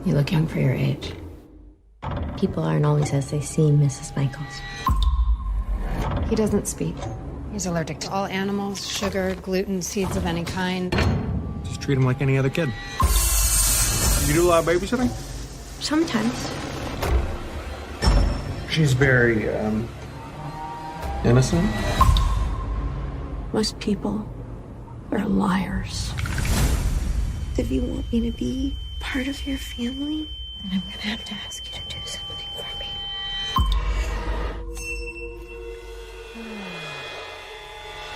You look young for your age. People aren't always as they seem, Mrs. Michaels. He doesn't speak. He's allergic to all animals, sugar, gluten, seeds of any kind. Just treat him like any other kid. You do a lot of babysitting? Sometimes. She's very, innocent. Most people are liars. If you want me to be part of your family, then I'm gonna have to ask you to do something for me.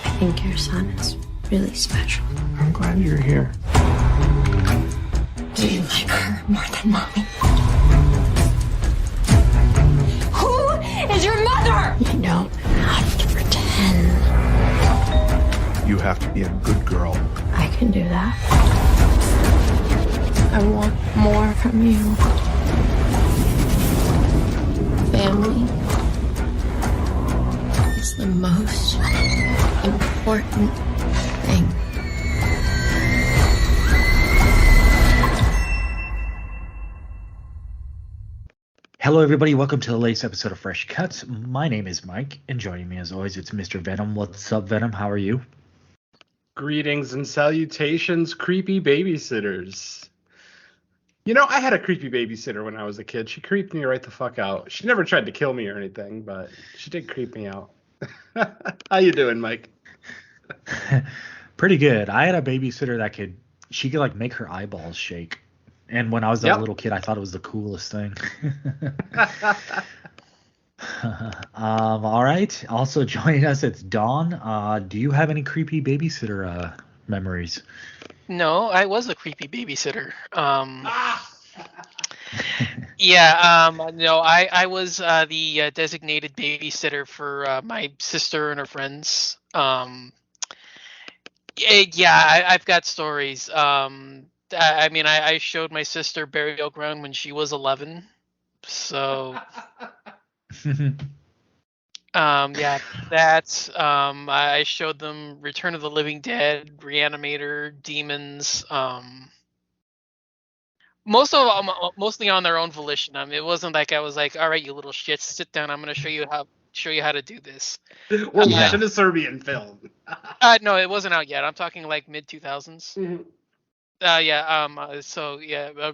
I think your son is really special. I'm glad you're here. Do you like her more than mommy? Who is your mother? You don't have to pretend. You have to be a good girl. I can do that. I want more from you. Family is the most important thing. Hello, everybody. Welcome to the latest episode of Fresh Cuts. My name is Mike, and joining me as always, it's Mr. Venom. What's up, Venom? How are you? Greetings and salutations, creepy babysitters. You know, I had a creepy babysitter when I was a kid. She creeped me right the fuck out. She never tried to kill me or anything, but she did creep me out. How you doing, Mike? Pretty good. I had a babysitter that could like make her eyeballs shake. And when I was a little kid, I thought it was the coolest thing. All right. Also joining us, it's Dawn. Do you have any creepy babysitter memories? No, I was a creepy babysitter. No, I was the designated babysitter for my sister and her friends. I've got stories. I showed my sister Burial Ground when she was 11. So, I showed them Return of the Living Dead, Reanimator, Demons. Mostly on their own volition. It wasn't like I was like, "All right, you little shits, sit down. I'm going to show you how to do this." We're watching a Serbian film. No, it wasn't out yet. I'm talking like mid 2000s. Mm-hmm.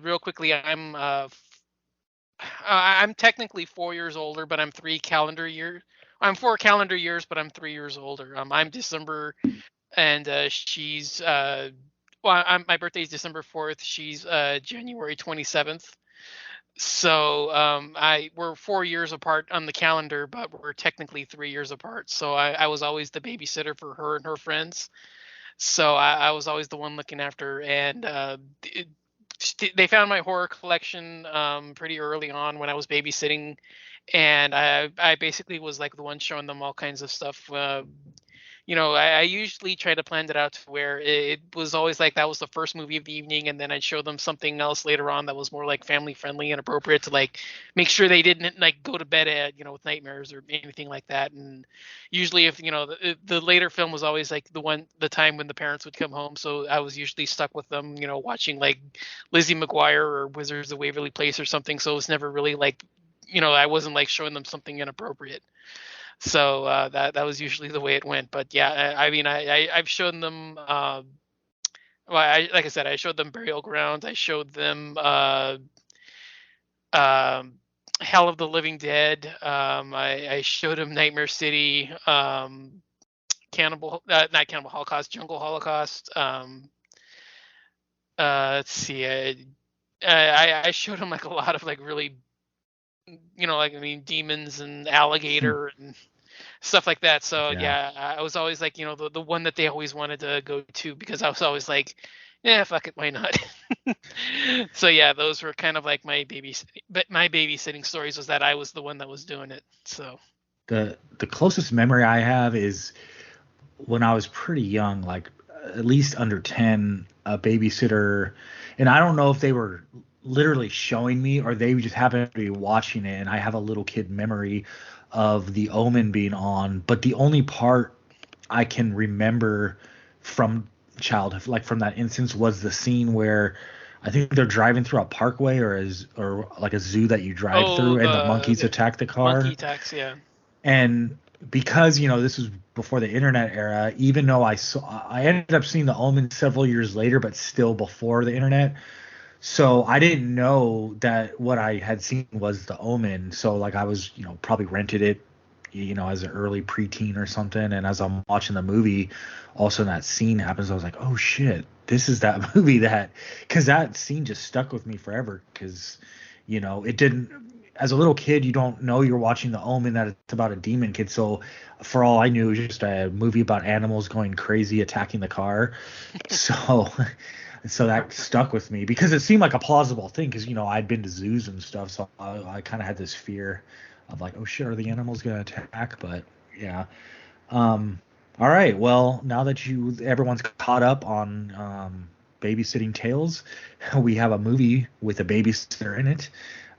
Real quickly, I'm technically 4 years older, but I'm 4 calendar years, but I'm 3 years older. I'm December, and she's my birthday's December 4th. She's January 27th. So we're 4 years apart on the calendar, but we're technically 3 years apart. So I was always the babysitter for her and her friends. So I was always the one looking after her, and they found my horror collection pretty early on when I was babysitting, and I basically was like the one showing them all kinds of stuff. I usually try to plan it out to where it was always like that was the first movie of the evening, and then I'd show them something else later on that was more like family friendly and appropriate to like make sure they didn't like go to bed at with nightmares or anything like that. And usually if the later film was always like the time when the parents would come home, so I was usually stuck with them watching like Lizzie McGuire or Wizards of Waverly Place or something. So it was never really like I wasn't like showing them something inappropriate. So that was usually the way it went. But yeah, I've shown them. Like I said, I showed them Burial Ground. I showed them Hell of the Living Dead. I showed them Nightmare City, not Cannibal Holocaust, Jungle Holocaust. Let's see. I showed them like a lot of like really. Demons and alligator and stuff like that. So yeah, I was always like, the one that they always wanted to go to, because I was always like, yeah, fuck it, why not? So yeah, those were kind of like my babysitting stories, was that I was the one that was doing it. So The closest memory I have is when I was pretty young, like at least under 10, a babysitter, and I don't know if they were literally showing me or they just happened to be watching it, and I have a little kid memory of The Omen being on, but the only part I can remember from childhood, like from that instance, was the scene where I think they're driving through a parkway or like a zoo that you drive Oh, through, and the monkeys attack the car. monkey attacks, yeah. And because this was before the internet era, even though I ended up seeing The Omen several years later, but still before the internet. So I didn't know that what I had seen was The Omen. So like I was, probably rented it, as an early preteen or something. And as I'm watching the movie, also that scene happens. I was like, oh shit, this is that movie because that scene just stuck with me forever. Because, it didn't. As a little kid, you don't know you're watching The Omen, that it's about a demon kid. So for all I knew, it was just a movie about animals going crazy, attacking the car. So that stuck with me because it seemed like a plausible thing because, I'd been to zoos and stuff. So I kind of had this fear of like, oh shit, are the animals going to attack? But yeah. All right. Well, now that everyone's caught up on babysitting tales, we have a movie with a babysitter in it.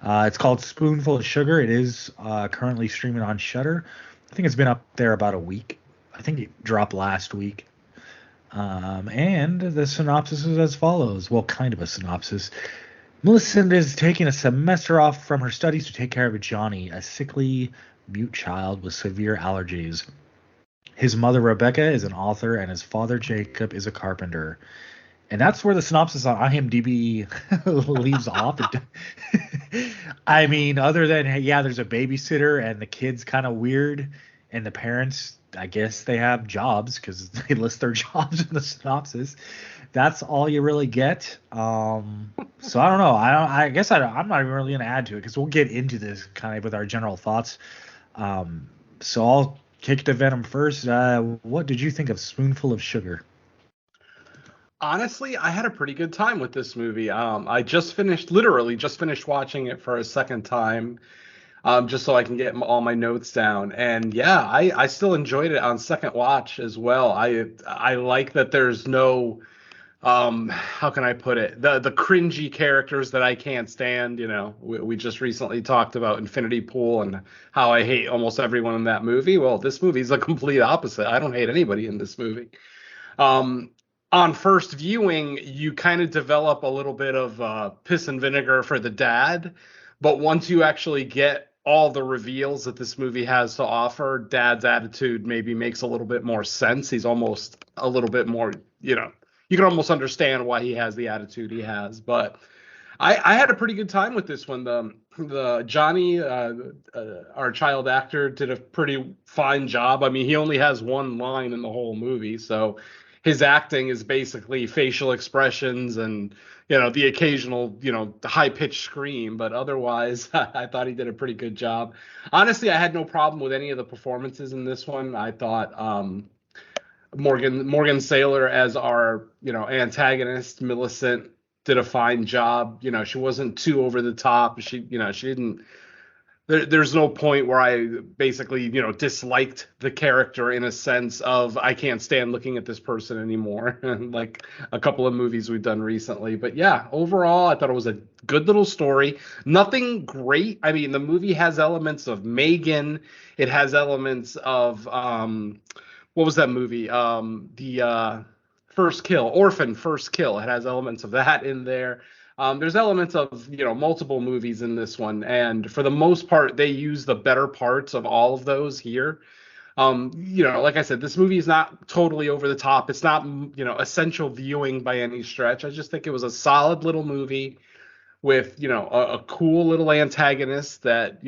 It's called Spoonful of Sugar. It is currently streaming on Shudder. I think it's been up there about a week. I think it dropped last week. And the synopsis is as follows. Well, kind of a synopsis. Millicent is taking a semester off from her studies to take care of Johnny, a sickly, mute child with severe allergies. His mother, Rebecca, is an author, and his father, Jacob, is a carpenter. And that's where the synopsis on IMDb leaves off. I mean, other than, hey, yeah, there's a babysitter and the kid's kind of weird, and the parents, I guess they have jobs because they list their jobs in the synopsis. That's all you really get. So I don't know. I guess I'm not even really going to add to it because we'll get into this kind of with our general thoughts. So I'll kick to Venom first. What did you think of Spoonful of Sugar? Honestly, I had a pretty good time with this movie. I literally just finished watching it for a second time, just so I can get all my notes down. And yeah, I still enjoyed it on second watch as well. I like that there's no, how can I put it? The cringy characters that I can't stand. We just recently talked about Infinity Pool and how I hate almost everyone in that movie. Well, this movie's the complete opposite. I don't hate anybody in this movie. On first viewing, you kind of develop a little bit of piss and vinegar for the dad. But once you actually get all the reveals that this movie has to offer, Dad's attitude maybe makes a little bit more sense. He's almost a little bit more, you can almost understand why he has the attitude he has. But I had a pretty good time with this one. The Johnny, our child actor, did a pretty fine job. I mean, he only has one line in the whole movie, so his acting is basically facial expressions and, the occasional, high-pitched scream. But otherwise, I thought he did a pretty good job. Honestly, I had no problem with any of the performances in this one. I thought Morgan Saylor as our, antagonist, Millicent, did a fine job. She wasn't too over the top. She didn't. There's no point where I basically, disliked the character in a sense of I can't stand looking at this person anymore, like a couple of movies we've done recently. But yeah, overall, I thought it was a good little story. Nothing great. I mean, the movie has elements of Megan. It has elements of what was that movie? The First Kill, Orphan First Kill. It has elements of that in there. There's elements of, multiple movies in this one. And for the most part, they use the better parts of all of those here. Like I said, this movie is not totally over the top. It's not, essential viewing by any stretch. I just think it was a solid little movie with, a cool little antagonist that,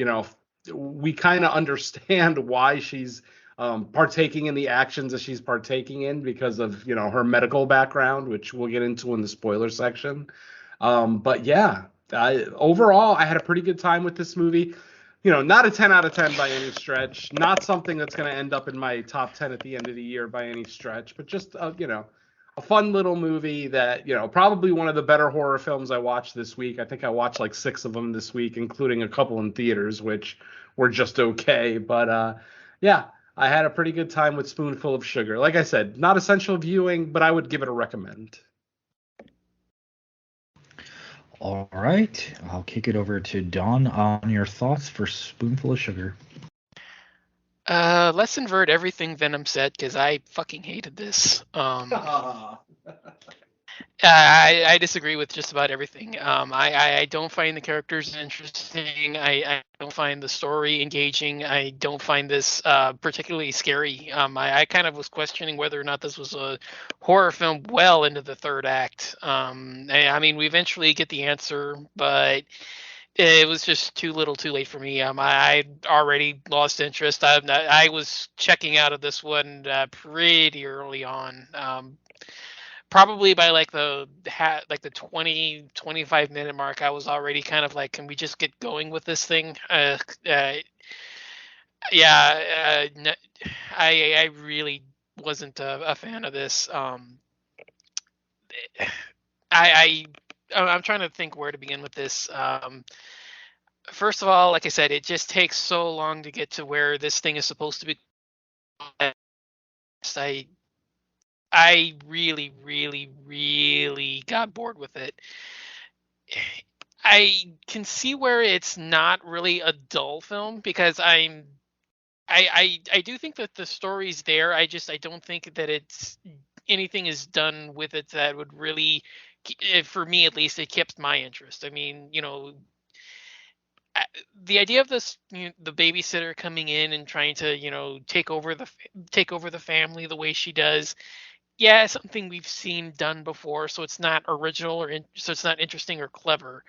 we kind of understand why she's partaking in the actions that she's partaking in because of, her medical background, which we'll get into in the spoiler section. But yeah, overall, I had a pretty good time with this movie. Not a 10 out of 10 by any stretch. Not something that's going to end up in my top 10 at the end of the year by any stretch. But just, a fun little movie that, probably one of the better horror films I watched this week. I think I watched like 6 of them this week, including a couple in theaters, which were just okay. But yeah, I had a pretty good time with Spoonful of Sugar. Like I said, not essential viewing, but I would give it a recommend. All right, I'll kick it over to Don on your thoughts for Spoonful of Sugar. Let's invert everything Venom said because I fucking hated this. I disagree with just about everything. I don't find the characters interesting. I don't find the story engaging. I don't find this particularly scary. I kind of was questioning whether or not this was a horror film well into the third act. I mean, we eventually get the answer, but it was just too little too late for me. I already lost interest. I was checking out of this one pretty early on. Probably by like the 20-25 minute mark, I was already kind of like, can we just get going with this thing? Yeah, I really wasn't a fan of this. I I'm trying to think where to begin with this. First of all, like I said, it just takes so long to get to where this thing is supposed to be. I I really, really, really got bored with it. I can see where it's not really a dull film because I do think that the story's there. I don't think that it's anything is done with it that would really, for me at least, it kept my interest. I mean, the idea of this, the babysitter coming in and trying to, take over the family the way she does. Yeah, it's something we've seen done before, so it's not original so it's not interesting or clever.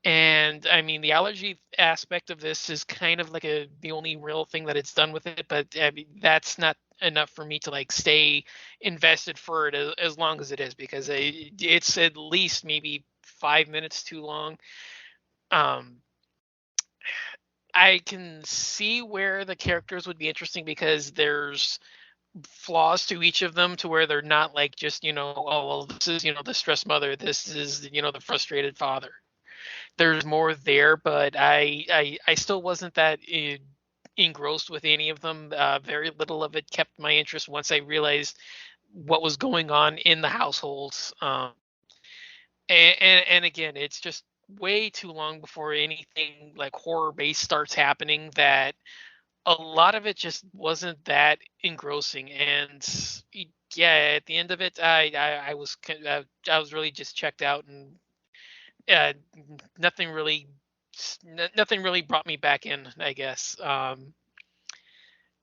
And I mean, the allergy aspect of this is kind of like the only real thing that it's done with it, but I mean, that's not enough for me to like stay invested for it as long as it is, because it's at least maybe 5 minutes too long. Um, I can see where the characters would be interesting because there's flaws to each of them to where they're not like just, oh well, this is, the stressed mother, this is, the frustrated father. There's more there, but I still wasn't that engrossed with any of them. Very little of it kept my interest once I realized what was going on in the households. And again, it's just way too long before anything like horror based starts happening, that a lot of it just wasn't that engrossing. And yeah, at the end of it, I was really just checked out, and uh, nothing really nothing really brought me back in, I guess.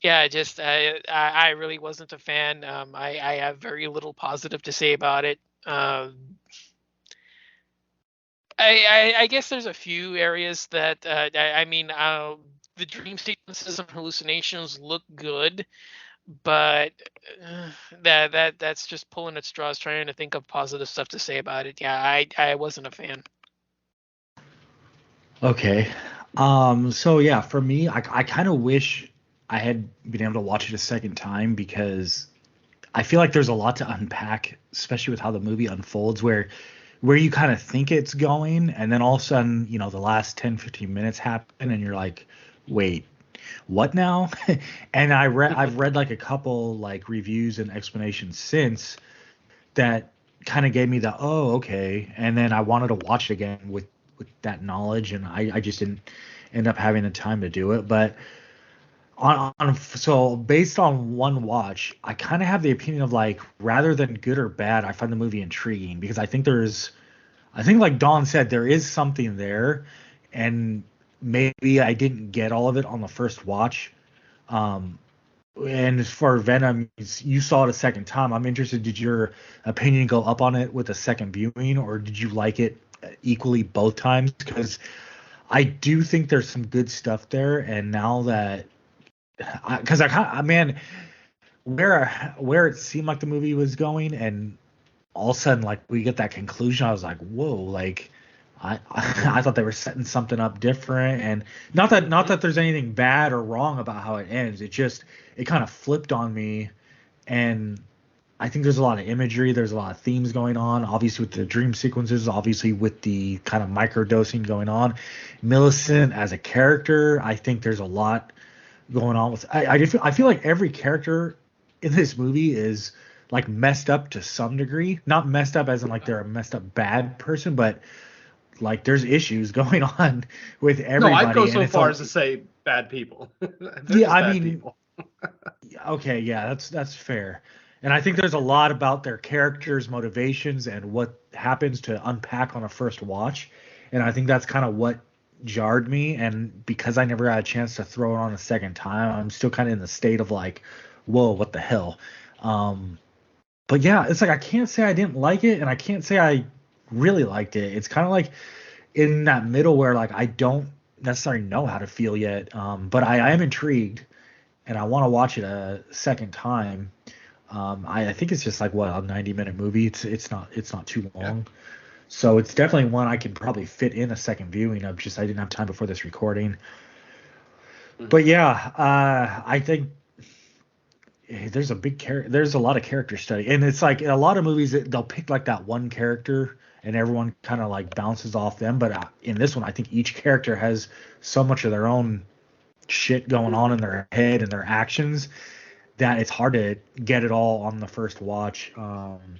Yeah, just I really wasn't a fan. I have very little positive to say about it. I guess there's a few areas that I mean, the dream sequences and hallucinations look good, but that's just pulling at straws, trying to think of positive stuff to say about it. Yeah, I wasn't a fan. Okay. So yeah, for me, I kind of wish I had been able to watch it a second time, because I feel like there's a lot to unpack, especially with how the movie unfolds, where you kind of think it's going, and then all of a sudden, the last 10-15 minutes happen, and you're like, wait, what now? And I've read like a couple like reviews and explanations since that kind of gave me the, oh, okay. And then I wanted to watch it again with that knowledge, and I just didn't end up having the time to do it. But so based on one watch, I kind of have the opinion of like, rather than good or bad, I find the movie intriguing, because I think like Dawn said, there is something there, and maybe I didn't get all of it on the first watch. And for Venom, you saw it a second time. I'm interested, did your opinion go up on it with a second viewing, or did you like it equally both times? Because I do think there's some good stuff there, and now that, because man, where it seemed like the movie was going, and all of a sudden, like, we get that conclusion, I was like, whoa, like, I thought they were setting something up different. And not that there's anything bad or wrong about how it ends. It kind of flipped on me. And I think there's a lot of imagery, there's a lot of themes going on, obviously with the dream sequences, obviously with the kind of microdosing going on. Millicent as a character, I think there's a lot going on with. I feel like every character in this movie is like messed up to some degree. Not messed up as in like they're a messed up bad person, but like there's issues going on with everybody. No, I'd go so far as to say bad people. Yeah, I mean, okay, yeah, that's fair. And I think there's a lot about their characters' motivations and what happens to unpack on a first watch. And I think that's kind of what jarred me. And because I never had a chance to throw it on a second time, I'm still kind of in the state of like, whoa, what the hell? But yeah, it's like I can't say I didn't like it, and I can't say I really liked it. It's kind of like in that middle where like I don't necessarily know how to feel yet. But I am intrigued, and I want to watch it a second time. I think it's just like what, a 90-minute movie. It's not too long. Yeah. So it's definitely one I could probably fit in a second viewing of. Just I didn't have time before this recording. But yeah, I think there's a lot of character study, and it's like in a lot of movies they'll pick like that one character and everyone kind of like bounces off them. But in this one, I think each character has so much of their own shit going on in their head and their actions that it's hard to get it all on the first watch. And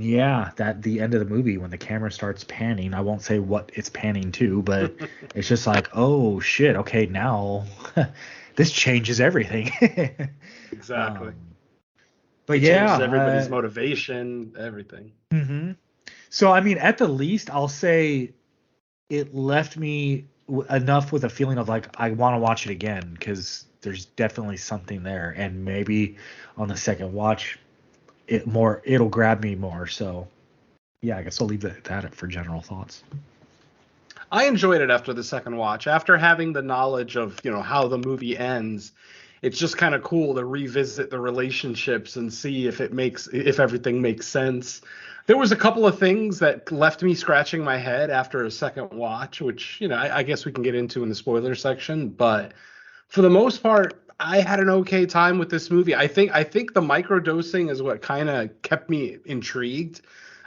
yeah, that the end of the movie when the camera starts panning, I won't say what it's panning to, but it's just like, oh shit, okay, now this changes everything. Exactly. But yeah, everybody's motivation, everything. Mm-hmm. So I mean, at the least, I'll say it left me enough with a feeling of like I want to watch it again, because there's definitely something there, and maybe on the second watch it'll grab me more. So yeah, I guess I'll leave that for general thoughts. I enjoyed it after the second watch. After having the knowledge of, how the movie ends, it's just kind of cool to revisit the relationships and see if everything makes sense. There was a couple of things that left me scratching my head after a second watch, which, I guess we can get into in the spoiler section, but for the most part, I had an okay time with this movie. I think the microdosing is what kind of kept me intrigued.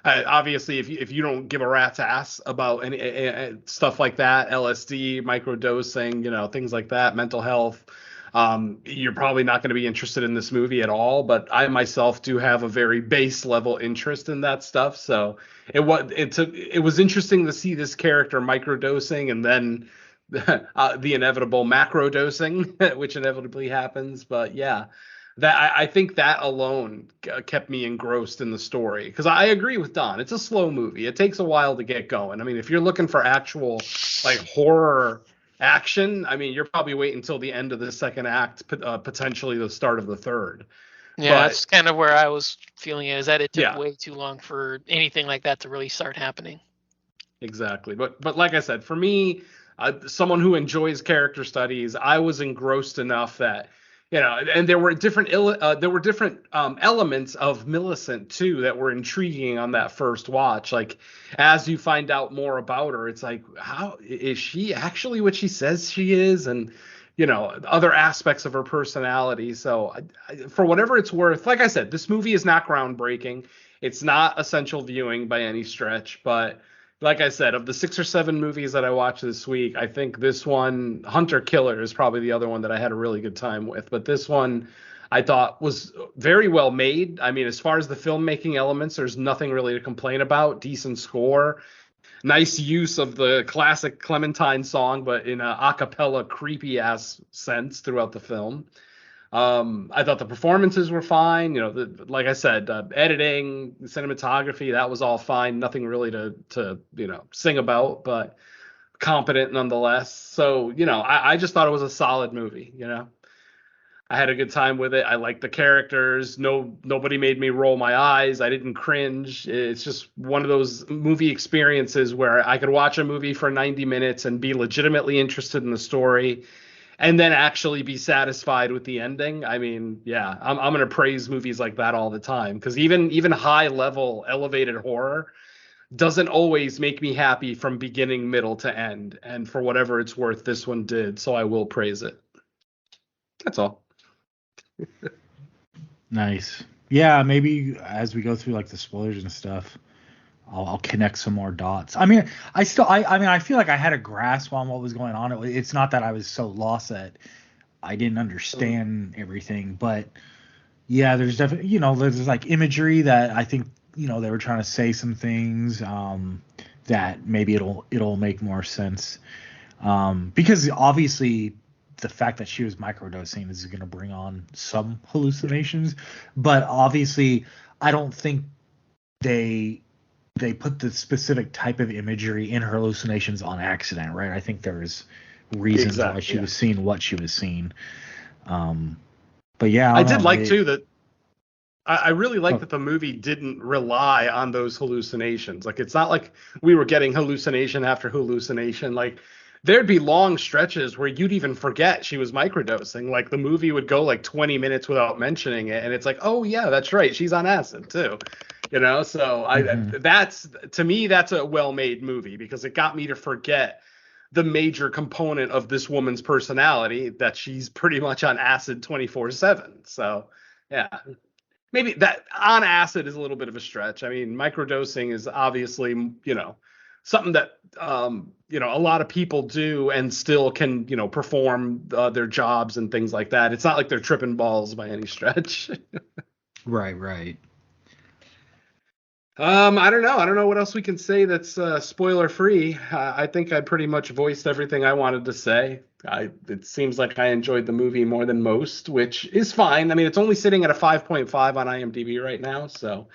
Obviously, if you don't give a rat's ass about any stuff like that, LSD, microdosing, things like that, mental health, you're probably not going to be interested in this movie at all. But I myself do have a very base level interest in that stuff. So it was interesting to see this character microdosing and then the inevitable macro dosing, which inevitably happens. But yeah, that I think that alone kept me engrossed in the story, because I agree with Don. It's a slow movie. It takes a while to get going. I mean, if you're looking for actual like horror action, I mean, you're probably waiting until the end of the second act, potentially the start of the third. Yeah, that's kind of where I was feeling is that it took way too long for anything like that to really start happening. Exactly. But like I said, for me, someone who enjoys character studies, I was engrossed enough that, and there were different elements of Millicent too that were intriguing on that first watch. Like as you find out more about her, it's like, how is she actually what she says she is, and other aspects of her personality. So for whatever it's worth, like I said, this movie is not groundbreaking. It's not essential viewing by any stretch, but like I said, of the 6 or 7 movies that I watched this week, I think this one, Hunter Killer, is probably the other one that I had a really good time with. But this one I thought was very well made. I mean, as far as the filmmaking elements, there's nothing really to complain about. Decent score, nice use of the classic Clementine song, but in a acapella creepy ass sense throughout the film. I thought the performances were fine. Like I said, editing, cinematography, that was all fine. Nothing really to sing about, but competent nonetheless. So, I just thought it was a solid movie. I had a good time with it. I liked the characters. Nobody made me roll my eyes. I didn't cringe. It's just one of those movie experiences where I could watch a movie for 90 minutes and be legitimately interested in the story, and then actually be satisfied with the ending. I mean, yeah, I'm going to praise movies like that all the time, because even high level elevated horror doesn't always make me happy from beginning, middle to end. And for whatever it's worth, this one did. So I will praise it. That's all. Nice. Yeah, maybe as we go through like the spoilers and stuff, I'll connect some more dots. I mean, I feel like I had a grasp on what was going on. It's not that I was so lost that I didn't understand everything, but yeah, there's definitely, there's like imagery that I think, they were trying to say some things that maybe it'll make more sense. Because obviously the fact that she was microdosing is going to bring on some hallucinations, but obviously I don't think they put the specific type of imagery in her hallucinations on accident, right? I think there's reasons why she was seeing what she was seeing. But yeah, I did like too that I really like that the movie didn't rely on those hallucinations. Like, it's not like we were getting hallucination after hallucination. Like, there'd be long stretches where you'd even forget she was microdosing. Like, the movie would go like 20 minutes without mentioning it, and it's like, oh yeah, that's right, she's on acid too. You know, so that's, to me, that's a well-made movie because it got me to forget the major component of this woman's personality, that she's pretty much on acid 24/7. So yeah, maybe that on acid is a little bit of a stretch. I mean, microdosing is obviously, you know, something that, you know, a lot of people do and still can, you know, perform their jobs and things like that. It's not like they're tripping balls by any stretch. Right. I don't know. I don't know what else we can say that's spoiler free. I think I pretty much voiced everything I wanted to say. It seems like I enjoyed the movie more than most, which is fine. I mean, it's only sitting at a 5.5 on IMDb right now, so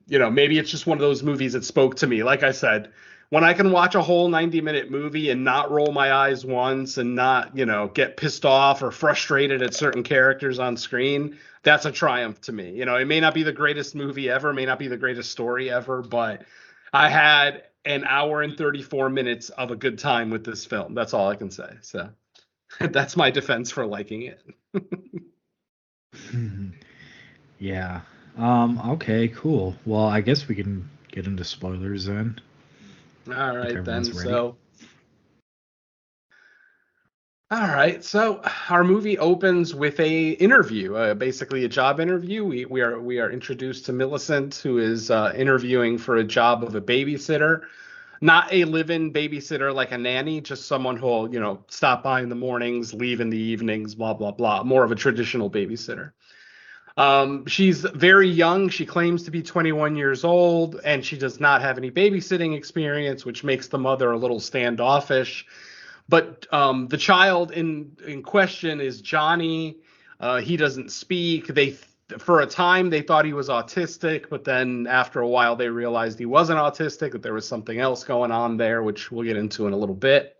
you know, maybe it's just one of those movies that spoke to me. Like I said, when I can watch a whole 90-minute movie and not roll my eyes once and not, you know, get pissed off or frustrated at certain characters on screen, that's a triumph to me. You know, it may not be the greatest movie ever, may not be the greatest story ever, but I had an hour and 34 minutes of a good time with this film. That's all I can say. So that's my defense for liking it. Yeah. Okay, cool. Well, I guess we can get into spoilers then. All right, then. So, all right. So our movie opens with a interview, basically a job interview. We are introduced to Millicent, who is interviewing for a job of a babysitter, not a live-in babysitter like a nanny, just someone who'll, you know, stop by in the mornings, leave in the evenings, blah blah blah. More of a traditional babysitter. She's very young. She claims to be 21 years old, and she does not have any babysitting experience, which makes the mother a little standoffish. But the child in question is Johnny. He doesn't speak. For a time, they thought he was autistic, but then after a while, they realized he wasn't autistic, that there was something else going on there, which we'll get into in a little bit.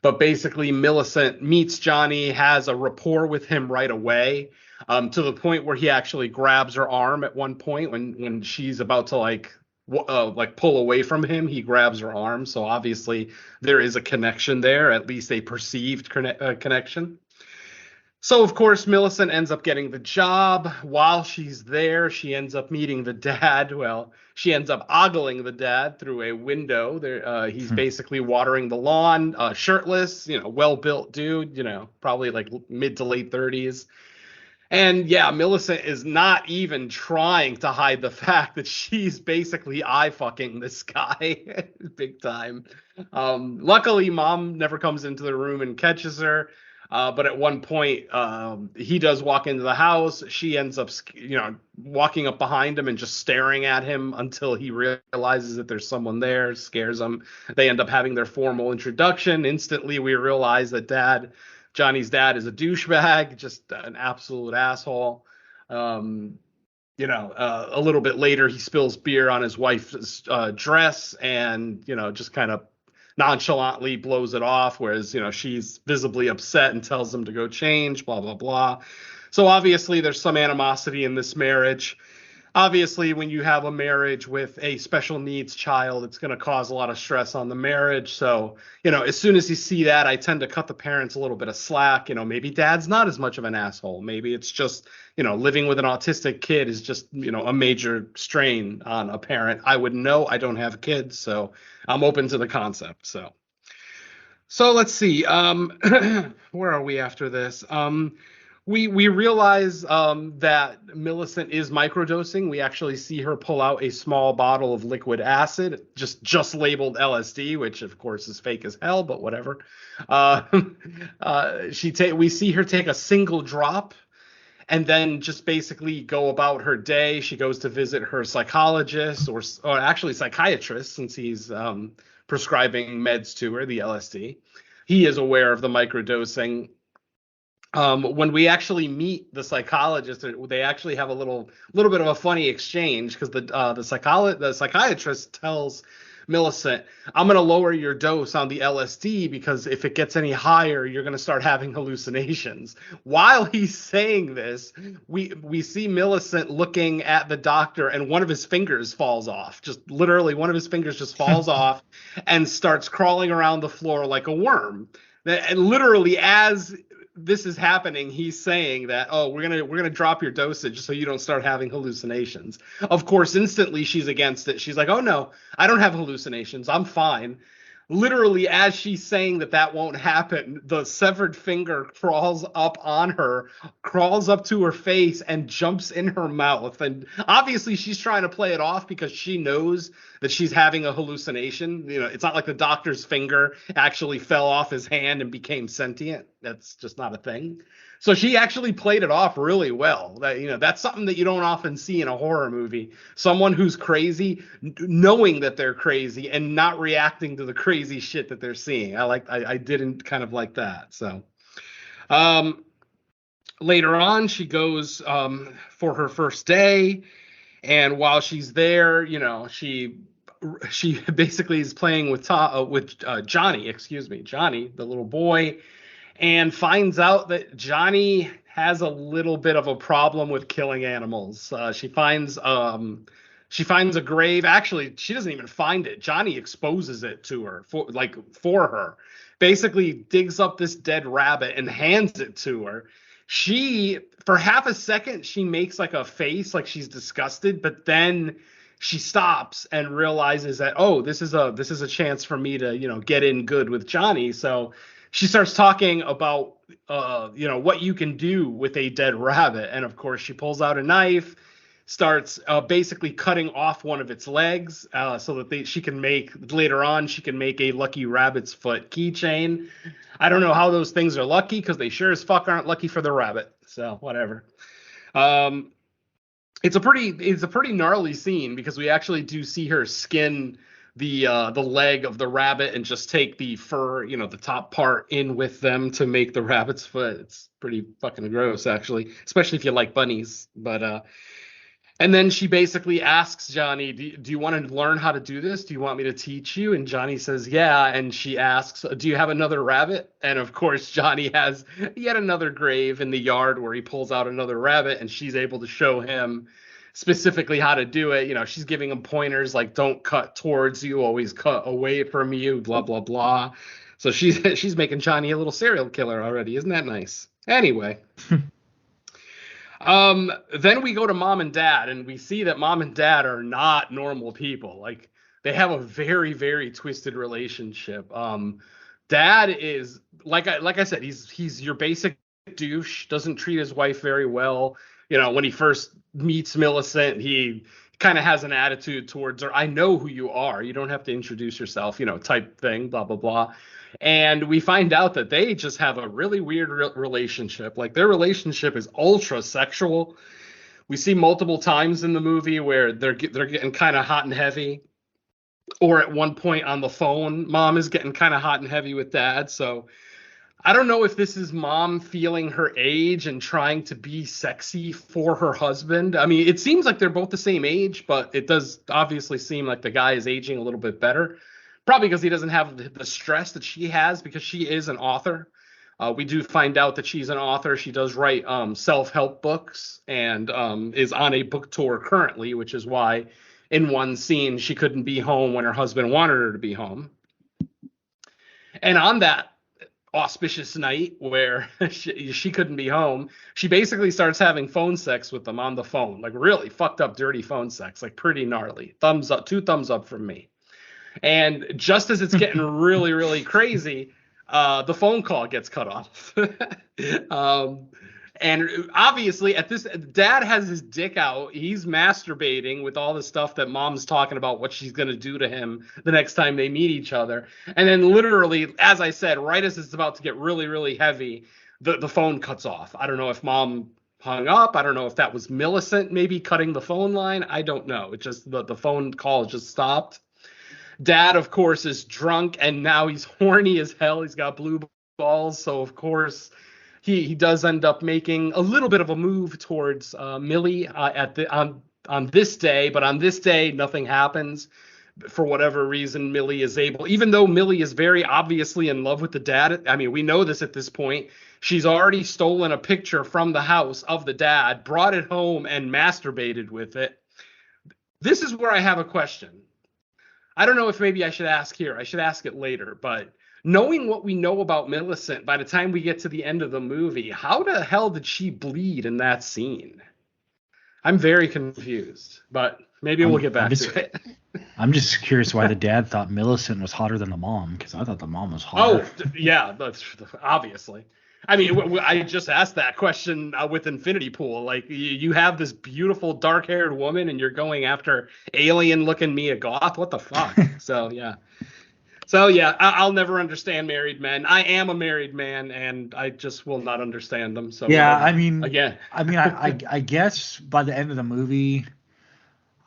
But basically, Millicent meets Johnny, has a rapport with him right away. To the point where he actually grabs her arm at one point when she's about to like pull away from him. He grabs her arm, so obviously there is a connection there, at least a perceived connection. So of course Millicent ends up getting the job. While she's there, she ends up meeting the dad. Well, she ends up ogling the dad through a window. There, he's basically watering the lawn, shirtless, you know, well-built dude, you know, probably like mid to late 30s. And yeah, Millicent is not even trying to hide the fact that she's basically eye fucking this guy big time. Luckily, mom never comes into the room and catches her. But at one point, he does walk into the house. She ends up, you know, walking up behind him and just staring at him until he realizes that there's someone there, scares him. They end up having their formal introduction. Instantly, we realize that Johnny's dad is a douchebag, just an absolute asshole. You know, a little bit later, he spills beer on his wife's dress and, you know, just kind of nonchalantly blows it off, whereas, you know, she's visibly upset and tells him to go change, blah, blah, blah. So obviously there's some animosity in this marriage. Obviously, when you have a marriage with a special needs child, it's going to cause a lot of stress on the marriage. So, you know, as soon as you see that, I tend to cut the parents a little bit of slack. You know, maybe dad's not as much of an asshole. Maybe it's just, you know, living with an autistic kid is just, you know, a major strain on a parent. I wouldn't know. I don't have kids, so I'm open to the concept. So let's see. Where are we after this? We realize that Millicent is microdosing. We actually see her pull out a small bottle of liquid acid, just labeled LSD, which of course is fake as hell, but whatever. We see her take a single drop and then just basically go about her day. She goes to visit her psychologist or actually psychiatrist, since he's prescribing meds to her, the LSD. he is aware of the microdosing. When we actually meet the psychologist, they actually have a little bit of a funny exchange, because the psychiatrist tells Millicent, "I'm going to lower your dose on the LSD because if it gets any higher, you're going to start having hallucinations." While he's saying this, we see Millicent looking at the doctor, and one of his fingers falls off. Just literally, one of his fingers just falls off and starts crawling around the floor like a worm. And literally, as this is happening, he's saying that, "Oh, we're gonna drop your dosage so you don't start having hallucinations." Of course, instantly she's against it. She's like, "Oh no, I don't have hallucinations. I'm fine." Literally, as she's saying that won't happen, the severed finger crawls up on her, crawls up to her face, and jumps in her mouth. And obviously, she's trying to play it off because she knows that she's having a hallucination. You know, it's not like the doctor's finger actually fell off his hand and became sentient. That's just not a thing. So she actually played it off really well. That's something that you don't often see in a horror movie. Someone who's crazy, knowing that they're crazy and not reacting to the crazy shit that they're seeing. I didn't kind of like that. So, later on, she goes for her first day, and while she's there, she basically is playing with Johnny, Johnny, the little boy, and finds out that Johnny has a little bit of a problem with killing animals. She finds a grave. Actually, she doesn't even find it. Johnny exposes it to her for her. Basically digs up this dead rabbit and hands it to her. She, for half a second, she makes like a face like she's disgusted, but then she stops and realizes that, oh, this is a chance for me to, get in good with Johnny. So she starts talking about, what you can do with a dead rabbit. And of course, she pulls out a knife, starts basically cutting off one of its legs so that she can make a lucky rabbit's foot keychain. I don't know how those things are lucky, because they sure as fuck aren't lucky for the rabbit. So whatever. It's a pretty gnarly scene, because we actually do see her skin the leg of the rabbit and just take the fur, the top part in with them to make the rabbit's foot. It's pretty fucking gross, actually, especially if you like bunnies. But and then she basically asks Johnny, do you want to learn how to do this? Do you want me to teach you? And Johnny says, yeah. And she asks, do you have another rabbit? And of course, Johnny has yet another grave in the yard where he pulls out another rabbit, and she's able to show him specifically how to do it. She's giving him pointers like, don't cut towards you, always cut away from you, blah, blah, blah. So she's making Johnny a little serial killer already. Isn't that nice? Anyway. Then we go to mom and dad, and we see that mom and dad are not normal people. Like, they have a very, very twisted relationship. Dad is, like I said, he's your basic douche, doesn't treat his wife very well. When he first meets Millicent, he kind of has an attitude towards her. I know who you are. You don't have to introduce yourself, type thing, blah, blah, blah. And we find out that they just have a really weird relationship. Like, their relationship is ultra sexual. We see multiple times in the movie where they're getting kind of hot and heavy. Or at one point on the phone, mom is getting kind of hot and heavy with dad. So I don't know if this is mom feeling her age and trying to be sexy for her husband. I mean, it seems like they're both the same age, but it does obviously seem like the guy is aging a little bit better. Probably because he doesn't have the stress that she has, because she is an author. We do find out that she's an author. She does write self-help books, and is on a book tour currently, which is why in one scene she couldn't be home when her husband wanted her to be home. And on that auspicious night where she couldn't be home, she basically starts having phone sex with them on the phone, like really fucked up, dirty phone sex, like pretty gnarly. Thumbs up, 2 thumbs up from me. And just as it's getting really, really crazy, the phone call gets cut off. And obviously at this, dad has his dick out. He's masturbating with all the stuff that mom's talking about, what she's going to do to him the next time they meet each other. And then literally, as I said, right as it's about to get really, really heavy, the phone cuts off. I don't know if mom hung up. I don't know if that was Millicent maybe cutting the phone line. I don't know. It just, the phone call just stopped. Dad, of course, is drunk, and now he's horny as hell. He's got blue balls, so of course he does end up making a little bit of a move towards Millie on this day, but on this day nothing happens. For whatever reason, Millie is able, even though Millie is very obviously in love with the dad. I mean, we know this at this point. She's already stolen a picture from the house of the dad, brought it home, and masturbated with it. This is where I have a question. I don't know if maybe I should ask here. I should ask it later. But knowing what we know about Millicent, by the time we get to the end of the movie, how the hell did she bleed in that scene? I'm very confused, but maybe we'll get back to it. I'm just curious why the dad thought Millicent was hotter than the mom, because I thought the mom was hotter. Oh, yeah, that's obviously. I mean, I just asked that question with Infinity Pool. Like, you have this beautiful dark-haired woman, and you're going after alien-looking Mia Goth? What the fuck? So, yeah. I'll never understand married men. I am a married man, and I just will not understand them. So yeah, whatever. I guess by the end of the movie,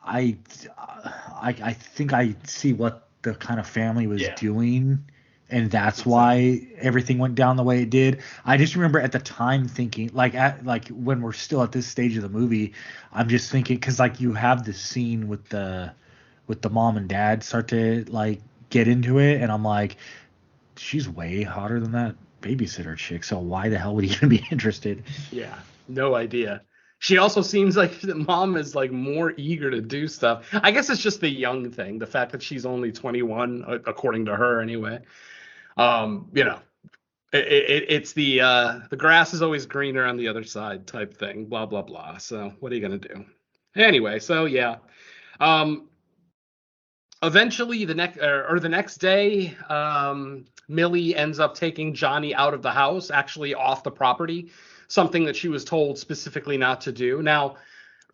I think I see what the kind of family was doing, and that's why everything went down the way it did. I just remember at the time thinking, like when we're still at this stage of the movie, I'm just thinking, because like you have this scene with the mom and dad start to like get into it, and I'm like, she's way hotter than that babysitter chick, so why the hell would he even be interested? Yeah, no idea. She also seems like the mom is like more eager to do stuff. I guess it's just the young thing, the fact that she's only 21, according to her anyway. It's the grass is always greener on the other side type thing, blah blah blah. So what are you gonna do? Anyway, so yeah. Eventually, the next day, Millie ends up taking Johnny out of the house, actually off the property, something that she was told specifically not to do. Now,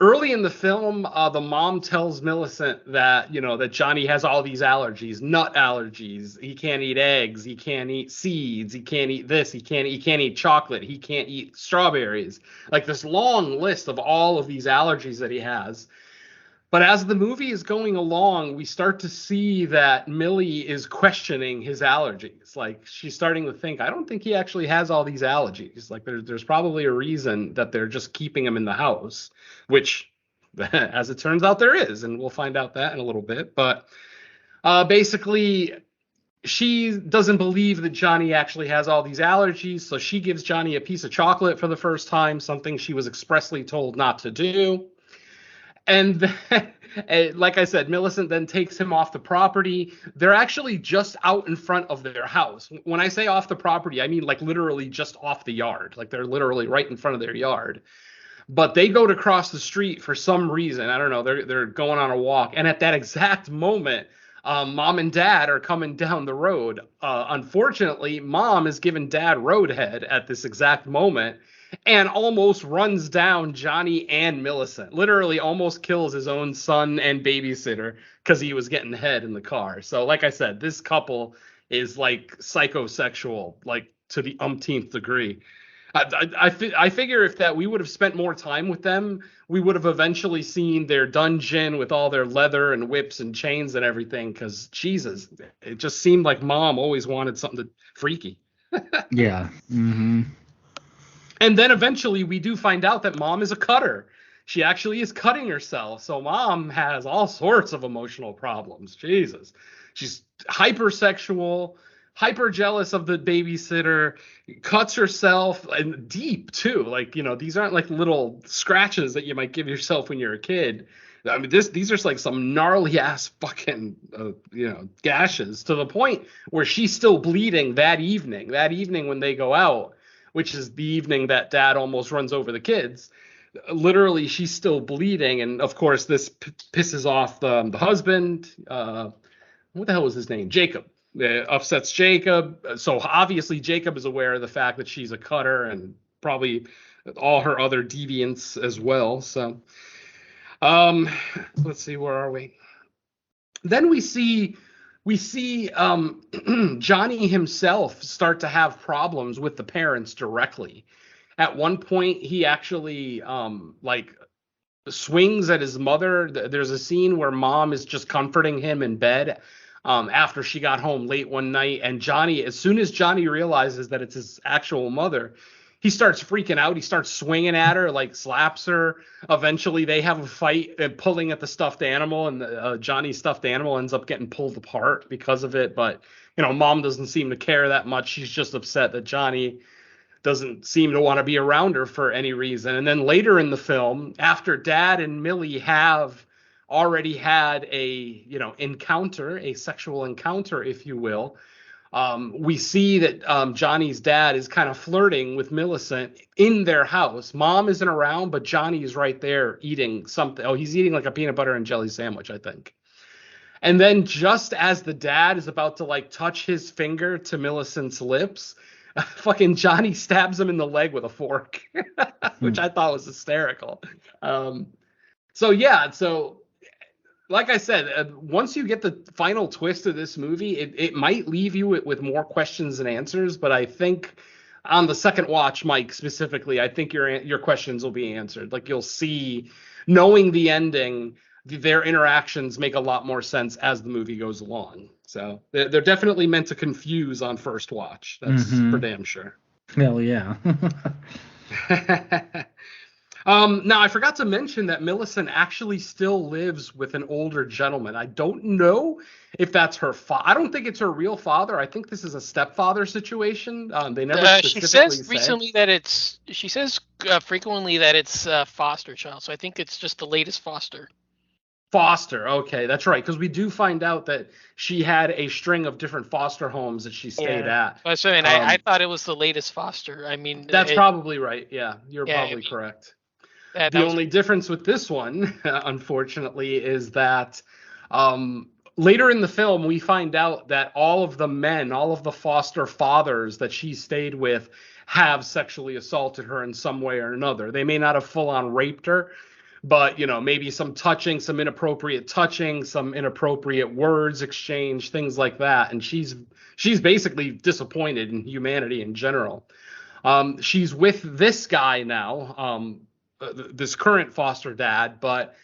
early in the film, the mom tells Millicent that that Johnny has all these allergies, nut allergies. He can't eat eggs. He can't eat seeds. He can't eat this. He can't eat chocolate. He can't eat strawberries. Like this long list of all of these allergies that he has. But as the movie is going along, we start to see that Millie is questioning his allergies. Like, she's starting to think, I don't think he actually has all these allergies. Like, there's probably a reason that they're just keeping him in the house, which, as it turns out, there is. And we'll find out that in a little bit. But basically, she doesn't believe that Johnny actually has all these allergies. So she gives Johnny a piece of chocolate for the first time, something she was expressly told not to do. And then, like I said, Millicent then takes him off the property. They're actually just out in front of their house. When I say off the property, I mean like literally just off the yard. Like they're literally right in front of their yard. But they go to cross the street for some reason. I don't know. They're going on a walk. And at that exact moment, mom and dad are coming down the road. Unfortunately, mom is giving dad roadhead at this exact moment, and almost runs down Johnny and Millicent. Literally almost kills his own son and babysitter because he was getting head in the car. So like I said, this couple is like psychosexual, like to the umpteenth degree. I figure if that we would have spent more time with them, we would have eventually seen their dungeon with all their leather and whips and chains and everything, because Jesus, it just seemed like mom always wanted something freaky. Yeah. Mm-hmm. And then eventually we do find out that mom is a cutter. She actually is cutting herself. So mom has all sorts of emotional problems. Jesus. She's hypersexual, hyper jealous of the babysitter, cuts herself, and deep too. Like, these aren't like little scratches that you might give yourself when you're a kid. I mean, these are like some gnarly ass fucking, gashes, to the point where she's still bleeding that evening when they go out, which is the evening that dad almost runs over the kids. Literally, she's still bleeding. And of course, this pisses off the husband. What the hell was his name? Jacob. Upsets Jacob. So obviously Jacob is aware of the fact that she's a cutter, and probably all her other deviants as well. So let's see, where are we? Then we see Johnny himself start to have problems with the parents directly. At one point, he actually swings at his mother. There's a scene where mom is just comforting him in bed. after she got home late one night. And Johnny, as soon as Johnny realizes that it's his actual mother, he starts freaking out. He starts swinging at her, like slaps her. Eventually, they have a fight, pulling at the stuffed animal, and Johnny's stuffed animal ends up getting pulled apart because of it. But, Mom doesn't seem to care that much. She's just upset that Johnny doesn't seem to want to be around her for any reason. And then later in the film, after Dad and Millie have already had a, encounter, a sexual encounter, if you will, we see that Johnny's dad is kind of flirting with Millicent in their house. Mom isn't around, but Johnny is right there eating something. Oh, he's eating like a peanut butter and jelly sandwich, I think. And then just as the dad is about to like touch his finger to Millicent's lips, fucking Johnny stabs him in the leg with a fork, which I thought was hysterical. So like I said, once you get the final twist of this movie, it might leave you with more questions than answers. But I think on the second watch, Mike, specifically, I think your questions will be answered. Like, you'll see, knowing the ending, their interactions make a lot more sense as the movie goes along. So they're definitely meant to confuse on first watch. That's for damn sure. Hell yeah. Now, I forgot to mention that Millicent actually still lives with an older gentleman. I don't know if that's her I don't think it's her real father. I think this is a stepfather situation. They never specifically she says she says frequently that it's a foster child. So I think it's just the latest foster. Foster, okay, that's right. Because we do find out that she had a string of different foster homes that she stayed at. So, I thought it was the latest foster. I mean, that's probably right. Yeah, you're probably correct. The only difference with this one, unfortunately, is that later in the film, we find out that all of the foster fathers that she stayed with have sexually assaulted her in some way or another. They may not have full-on raped her, but, maybe some touching, some inappropriate touching, some inappropriate words exchange, things like that. And she's basically disappointed in humanity in general. She's with this guy now, this current foster dad, but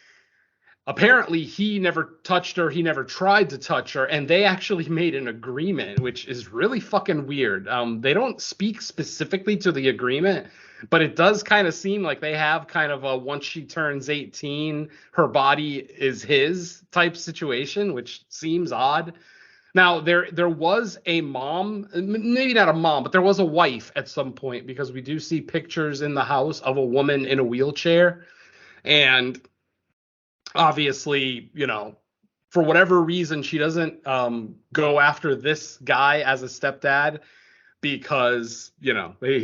apparently he never touched her. He never tried to touch her. And they actually made an agreement, which is really fucking weird. They don't speak specifically to the agreement, but it does kind of seem like they have kind of a once she turns 18, her body is his type situation, which seems odd. Now, there was a mom, maybe not a mom, but there was a wife at some point, because we do see pictures in the house of a woman in a wheelchair. And obviously, for whatever reason, she doesn't go after this guy as a stepdad because, he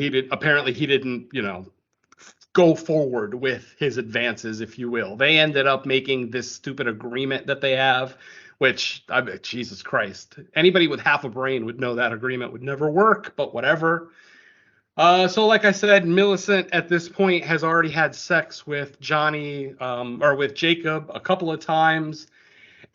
didn't, go forward with his advances, if you will. They ended up making this stupid agreement that they have, which, Jesus Christ, anybody with half a brain would know that agreement would never work, but whatever. So like I said, Millicent at this point has already had sex with Johnny, or with Jacob a couple of times,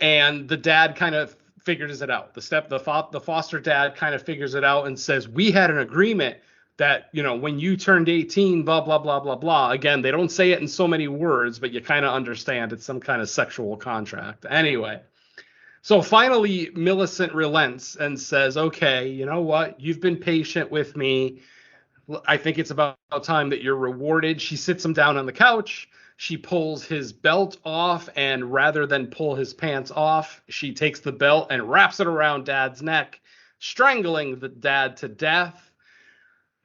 and the dad kind of figures it out. The foster dad kind of figures it out and says, we had an agreement that, when you turned 18, blah, blah, blah, blah, blah. Again, they don't say it in so many words, but you kind of understand it's some kind of sexual contract. Anyway. So finally, Millicent relents and says, okay, you know what? You've been patient with me. I think it's about time that you're rewarded. She sits him down on the couch. She pulls his belt off, and rather than pull his pants off, she takes the belt and wraps it around Dad's neck, strangling the dad to death.